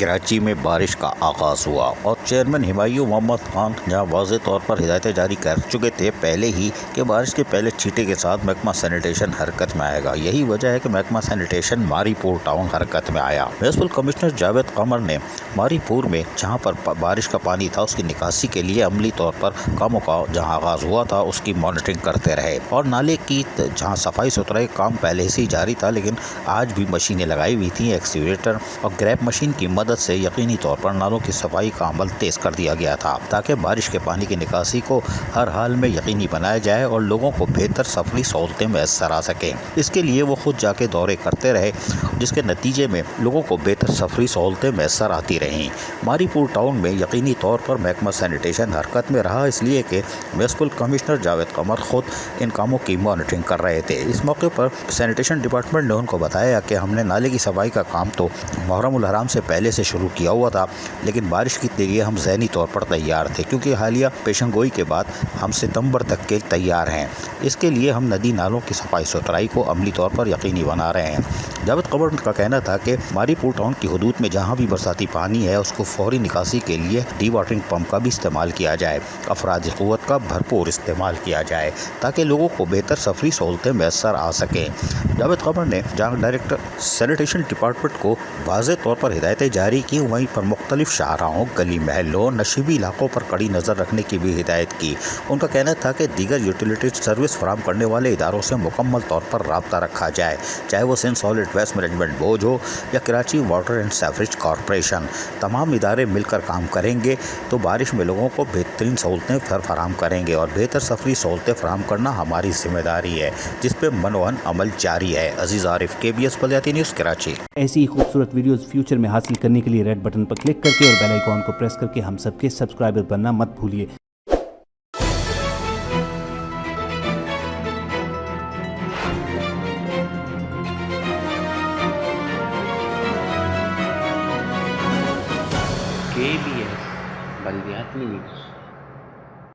کراچی میں بارش کا آغاز ہوا اور چیئرمین ہمایوں محمد خان جہاں واضح طور پر ہدایتیں جاری کر چکے تھے پہلے ہی کہ بارش کے پہلے چھینٹے کے ساتھ محکمہ سینیٹیشن حرکت میں آئے گا. یہی وجہ ہے کہ محکمہ سینیٹیشن ماری پور ٹاؤن حرکت میں آیا. میونسپل کمشنر جاوید قمر نے ماری پور میں جہاں پر بارش کا پانی تھا اس کی نکاسی کے لیے عملی طور پر کاموں کا جہاں آغاز ہوا تھا اس کی مانیٹرنگ کرتے رہے اور نالے کی جہاں صفائی ستھرائی کام پہلے سے ہی جاری تھا لیکن آج بھی مشینیں لگائی ہوئی تھیں. ایکسکیویٹر اور گریپ مشین کی مدد سے یقینی طور پر نالوں کی صفائی کا عمل تیز کر دیا گیا تھا تاکہ بارش کے پانی کی نکاسی کو ہر حال میں یقینی بنایا جائے اور لوگوں کو بہتر سفری سہولتیں میسر آ سکیں. اس کے لیے وہ خود جا کے دورے کرتے رہے جس کے نتیجے میں لوگوں کو بہتر سفری سہولتیں میسر آتی رہیں. ماری پور ٹاؤن میں یقینی طور پر محکمہ سینیٹیشن حرکت میں رہا اس لیے کہ میونسپل کمشنر جاوید قمر خود ان کاموں کی مانیٹرنگ کر رہے تھے. اس موقع پر سینیٹیشن ڈپارٹمنٹ نے ان کو بتایا کہ ہم نے نالے کی صفائی کا کام تو محرم الحرام سے پہلے سے شروع کیا ہوا تھا لیکن بارش کے لیے ہم ذہنی طور پر تیار تھے کیونکہ حالیہ پیشن گوئی کے بعد ہم ستمبر تک کے تیار ہیں. اس کے لیے ہم ندی نالوں کی صفائی ستھرائی کو عملی طور پر یقینی بنا رہے ہیں. جاوید قمر کا کہنا تھا کہ ماری پور ٹاؤن کی حدود میں جہاں بھی برساتی پانی ہے اس کو فوری نکاسی کے لیے ڈی واٹرنگ پمپ کا بھی استعمال کیا جائے. افرادی قوت کا بھرپور استعمال کیا جائے تاکہ لوگوں کو بہتر سفری سہولتیں میسر آ سکیں. جاوید قمر نے جہاں ڈائریکٹر سینیٹیشن ڈپارٹمنٹ کو واضح طور پر ہدایتیں جاری کی وہیں پر مختلف شاہراہوں گلی محلوں نشیبی علاقوں پر کڑی نظر رکھنے کی بھی ہدایت کی. ان کا کہنا تھا کہ دیگر یوٹیلیٹی سروس فراہم کرنے والے اداروں سے مکمل طور پر رابطہ رکھا جائے چاہے وہ Sindh solid waste management board ہو یا Karachi water and sewerage corporation. تمام ادارے مل کر کام کریں گے تو بارش میں لوگوں کو بہترین سہولتیں فراہم کریں گے اور بہتر سفری سہولتیں فراہم کرنا ہماری ذمہ داری ہے جس پہ منوعن عمل جاری ہے. عزیز عارف KBS بلدیاتی نیوز کراچی. ایسی ہی خوبصورت ویڈیوز فیوچر میں حاصل کرنے کے لیے ریڈ بٹن پر کلک کر کے اور بیل آئیکن کو پریس کر کے ہم سب کے سبسکرائبر بننا مت بھولیے. KBS بلدیاتی نیوز.